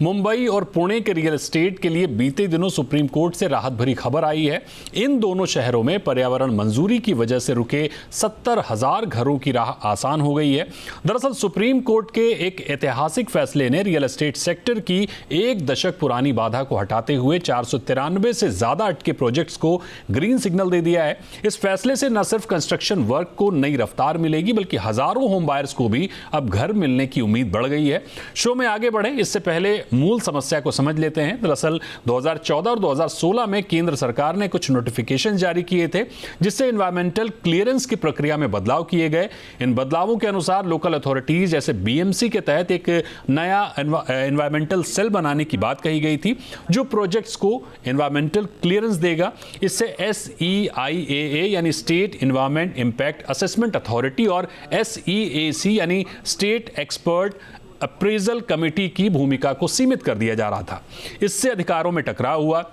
मुंबई और पुणे के real estate के लिए बीते दिनों सुप्रीम कोर्ट से राहत भरी खबर आई है। इन दोनों शहरों में पर्यावरण मंजूरी की वजह से रुके 70,000 घरों की राह आसान हो गई है। दरअसल सुप्रीम कोर्ट के एक ऐतिहासिक फैसले ने रियल एस्टेट सेक्टर की एक दशक पुरानी बाधा को हटाते हुए 493 से ज्यादा अटके प्रोजेक्ट्स को ग्रीन सिग्नल दे दिया है। इस फैसले से न सिर्फ कंस्ट्रक्शन वर्क को नई रफ्तार मिलेगी, बल्कि हजारों होम बायर्स को भी अब घर मिलने की उम्मीद बढ़ गई है। शो में आगे बढ़े इससे पहले मूल समस्या को समझ लेते हैं। दरअसल 2014 और 2016 में केंद्र सरकार ने कुछ नोटिफिकेशन जारी किए थे, जिससे एनवायरमेंटल क्लियरेंस की प्रक्रिया में बदलाव किए गए। इन बदलावों के अनुसार लोकल अथॉरिटीज जैसे बीएमसी के तहत एक नया एनवायरमेंटल सेल बनाने की बात कही गई थी, जो प्रोजेक्ट्स को एनवायरमेंटल क्लियरेंस देगा। इससे SEIAA यानी state environment impact assessment authority और SEAC यानी स्टेट एक्सपर्ट अप्रेजल कमेटी की भूमिका को सीमित कर दिया जा रहा था। इससे अधिकारों में टकराव हुआ,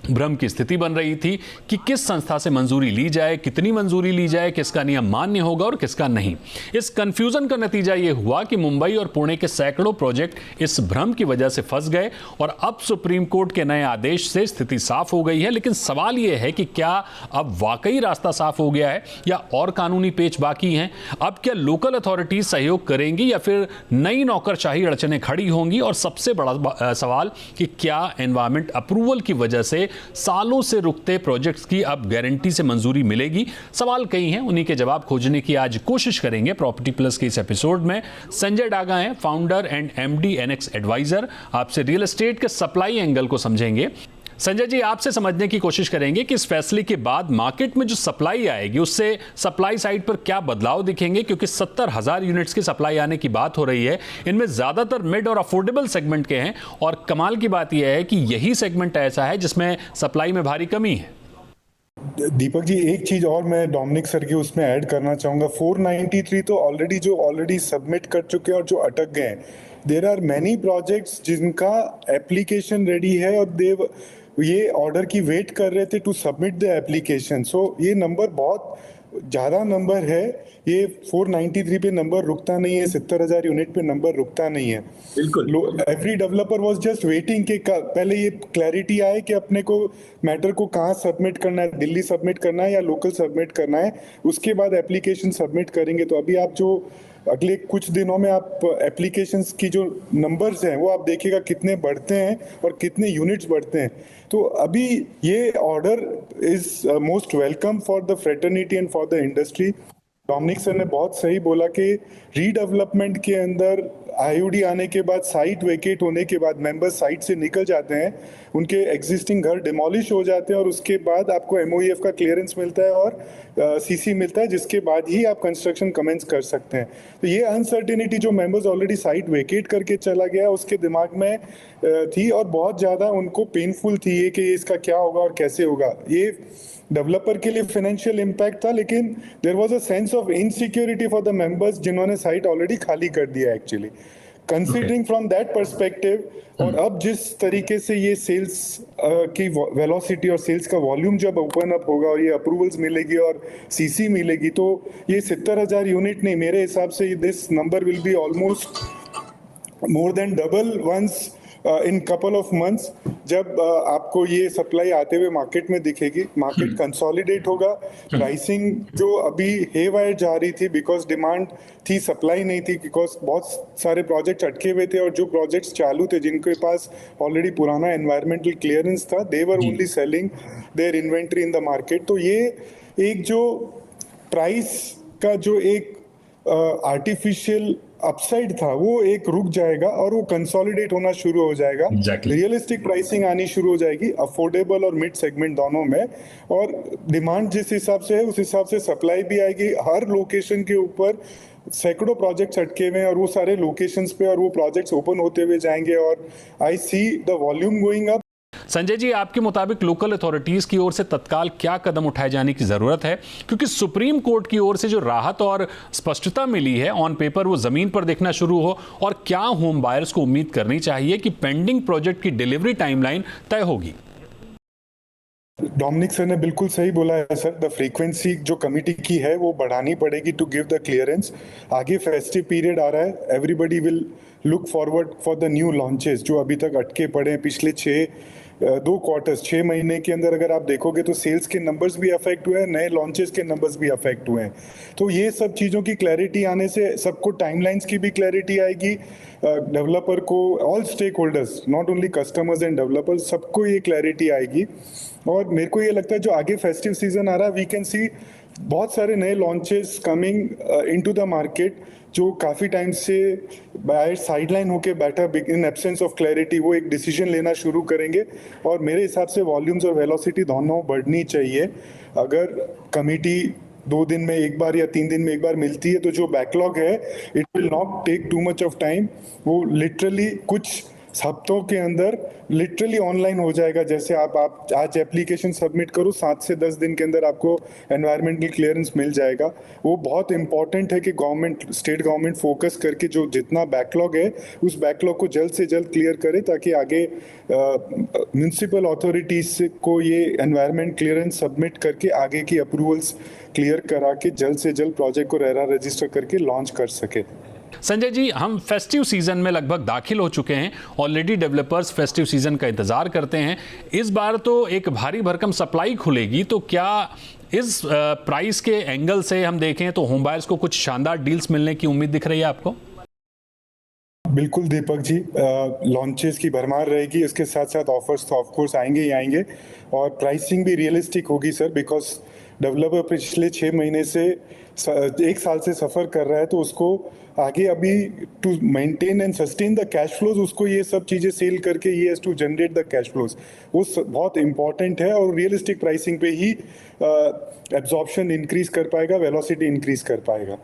भ्रम की स्थिति बन रही थी कि किस संस्था से मंजूरी ली जाए, कितनी मंजूरी ली जाए, किसका नियम मान्य होगा और किसका नहीं। इस कंफ्यूजन का नतीजा यह हुआ कि मुंबई और पुणे के सैकड़ों प्रोजेक्ट इस भ्रम की वजह से फंस गए और अब सुप्रीम कोर्ट के नए आदेश से स्थिति साफ हो गई है। लेकिन सवाल यह है कि क्या अब वाकई रास्ता साफ हो गया है या और कानूनी पेच बाकी हैं? अब क्या लोकल अथॉरिटीज सहयोग करेंगी या फिर नई नौकरशाही अड़चनें खड़ी होंगी? और सबसे बड़ा सवाल कि क्या एनवायरमेंट अप्रूवल की वजह से सालों से रुकते प्रोजेक्ट्स की अब गारंटी से मंजूरी मिलेगी? सवाल कई हैं, उन्हीं के जवाब खोजने की आज कोशिश करेंगे प्रॉपर्टी प्लस के इस एपिसोड में। संजय डागा हैं, founder and MD NX advisor, आपसे रियल एस्टेट के सप्लाई एंगल को समझेंगे। संजय जी, आपसे समझने की कोशिश करेंगे कि इस फैसले के बाद मार्केट में जो सप्लाई आएगी उससे सप्लाई साइड पर क्या बदलाव दिखेंगे, क्योंकि 70,000 यूनिट्स की सप्लाई आने की बात हो रही है। इनमें ज्यादातर मिड और अफोर्डेबल सेगमेंट के हैं और कमाल की बात यह है कि यही सेगमेंट ऐसा है जिसमें सप्लाई में भारी कमी है। दीपक जी, एक चीज और मैं डोमिनिक सर के उसमें ऐड करना चाहूंगा। 493 तो ऑलरेडी सबमिट कर चुके हैं और जो अटक गए हैं, देयर आर मैनी प्रोजेक्ट्स जिनका एप्लीकेशन रेडी है और ये ऑर्डर की वेट कर रहे थे टू सबमिट द एप्लीकेशन। सो ये नंबर बहुत ज़्यादा नंबर है। ये 493 पे नंबर रुकता नहीं है, 70,000 यूनिट पे नंबर रुकता नहीं है। बिल्कुल, every developer was just waiting कि पहले ये क्लैरिटी आए कि अपने को मैटर को कहाँ सबमिट करना है, दिल्ली सबमिट करना है या लोकल सबमिट करना है, उसके बाद एप्लीकेशन सबमिट करेंगे। तो अभी आप जो अगले कुछ दिनों में आप एप्लीकेशंस की जो नंबर्स हैं वो आप देखिएगा कितने बढ़ते हैं और कितने यूनिट्स बढ़ते हैं। तो अभी ये order is most welcome for the fraternity and for the industry. Dominic sir ने बहुत सही बोला कि रीडेवलपमेंट के अंदर IOD आने के बाद, साइट वेकेट होने के बाद मेंबर्स साइट से निकल जाते हैं, उनके एग्जिस्टिंग घर डिमोलिश हो जाते हैं और उसके बाद आपको MOEF का क्लियरेंस मिलता है और CC मिलता है, जिसके बाद ही आप कंस्ट्रक्शन कमेंस कर सकते हैं। तो ये अनसर्टेनिटी जो मेंबर्स ऑलरेडी साइट वेकेट करके चला गया उसके दिमाग में थी और बहुत ज़्यादा उनको पेनफुल थी ये कि इसका क्या होगा और कैसे होगा। ये डेवलपर के लिए फाइनेंशियल इम्पैक्ट था, लेकिन there was a sense of insecurity for the members जिन्होंने साइट ऑलरेडी खाली कर दिया actually. Considering from that perspective और अब जिस तरीके से ये सेल्स की वेलोसिटी और सेल्स का वॉल्यूम जब ओपन अप होगा और ये अप्रूवल्स मिलेगी और CC मिलेगी, तो ये 70,000 यूनिट नहीं, मेरे हिसाब से this number will be almost more than double once in couple of months. जब आपको ये सप्लाई आते हुए मार्केट में दिखेगी, मार्केट कंसोलिडेट होगा, प्राइसिंग जो अभी हेवायर जा रही थी बिकॉज डिमांड थी, सप्लाई नहीं थी, बिकॉज बहुत सारे प्रोजेक्ट्स अटके हुए थे और जो प्रोजेक्ट्स चालू थे जिनके पास ऑलरेडी पुराना एनवायरमेंटल क्लियरेंस था, they were only selling their inventory in the market. तो ये एक जो प्राइस का जो एक आर्टिफिशियल अपसाइड था वो एक रुक जाएगा और वो कंसोलिडेट होना शुरू हो जाएगा। रियलिस्टिक प्राइसिंग आनी शुरू हो जाएगी अफोर्डेबल और मिड सेगमेंट दोनों में, और डिमांड जिस हिसाब से है उस हिसाब से सप्लाई भी आएगी। हर लोकेशन के ऊपर सैकड़ों प्रोजेक्ट्स अटके हुए हैं और वो सारे लोकेशंस पे और वो प्रोजेक्ट्स ओपन होते हुए जाएंगे और I see the volume going up. Sanjay ji, आपके मुताबिक लोकल अथॉरिटीज की ओर से तत्काल क्या कदम उठाए जाने की जरूरत है, क्योंकि सुप्रीम कोर्ट की ओर से जो राहत और स्पष्टता मिली है ऑन पेपर वो जमीन पर देखना शुरू हो, और क्या होम बायर्स को उम्मीद करनी चाहिए कि पेंडिंग प्रोजेक्ट की डिलीवरी टाइमलाइन तय होगी? डोमिनिक सर ने बिल्कुल सही बोला है सर। द फ्रीक्वेंसी जो कमिटी की है वो बढ़ानी पड़ेगी टू गिव द क्लियरेंस। आगे फेस्टिव पीरियड आ रहा है, everybody will look forward for the new launches जो अभी तक अटके पड़े हैं। पिछले 2 क्वार्टर्स 6 महीने के अंदर अगर आप देखोगे तो सेल्स के नंबर्स भी अफेक्ट हुए हैं, नए लॉन्चेस के नंबर्स भी अफेक्ट हुए हैं। तो ये सब चीज़ों की क्लैरिटी आने से सबको टाइमलाइंस की भी क्लैरिटी आएगी, डेवलपर को, all stakeholders, not only customers and developers, सबको ये क्लैरिटी आएगी। और मेरे को ये लगता है जो आगे फेस्टिव सीजन आ रहा है वी कैन सी बहुत सारे नए launches coming into the market, जो काफ़ी टाइम से बायर साइडलाइन होके बैठा इन एब्सेंस ऑफ क्लैरिटी, वो एक डिसीजन लेना शुरू करेंगे। और मेरे हिसाब से वॉल्यूम्स और वेलोसिटी दोनों बढ़नी चाहिए। अगर कमिटी 2 दिन में एक बार या 3 दिन में एक बार मिलती है तो जो बैकलॉग है it will not take too much of time, वो लिटरली कुछ हफ्तों के अंदर लिटरली ऑनलाइन हो जाएगा। जैसे आप आज एप्लीकेशन सबमिट करो, 7 से 10 दिन के अंदर आपको एनवायरमेंटल क्लियरेंस मिल जाएगा। वो बहुत इंपॉर्टेंट है कि गवर्नमेंट, स्टेट गवर्नमेंट फोकस करके जो जितना बैकलॉग है उस बैकलॉग को जल्द से जल्द क्लियर करे, ताकि आगे म्यूनसिपल अथॉरिटीज को ये एनवायरमेंट क्लियरेंस सबमिट करके आगे की अप्रूवल्स क्लियर करा के जल्द से जल्द प्रोजेक्ट को रेरा रजिस्टर करके लॉन्च कर सके। संजय जी, हम फेस्टिव सीजन में लगभग दाखिल हो चुके हैं। ऑलरेडी डेवलपर्स फेस्टिव सीजन का इंतजार करते हैं। इस बार तो एक भारी भरकम सप्लाई खुलेगी, तो क्या इस प्राइस के एंगल से हम देखें तो होम बायर्स को कुछ शानदार डील्स मिलने की उम्मीद दिख रही है आपको? बिल्कुल दीपक जी, लॉन्चेस की भरमार रहेगी, इसके साथ साथ ऑफर्स तो ऑफकोर्स आएंगे ही आएंगे, और प्राइसिंग भी रियलिस्टिक होगी सर। बिकॉज डेवलपर पिछले 6 महीने से 1 साल से सफ़र कर रहा है, तो उसको आगे अभी to maintain and sustain the cash flows, उसको ये सब चीज़ें सेल करके ये to generate the cash flows, वो बहुत इंपॉर्टेंट है। और रियलिस्टिक प्राइसिंग पे ही एब्जॉर्प्शन इंक्रीज कर पाएगा, वेलोसिटी इंक्रीज कर पाएगा।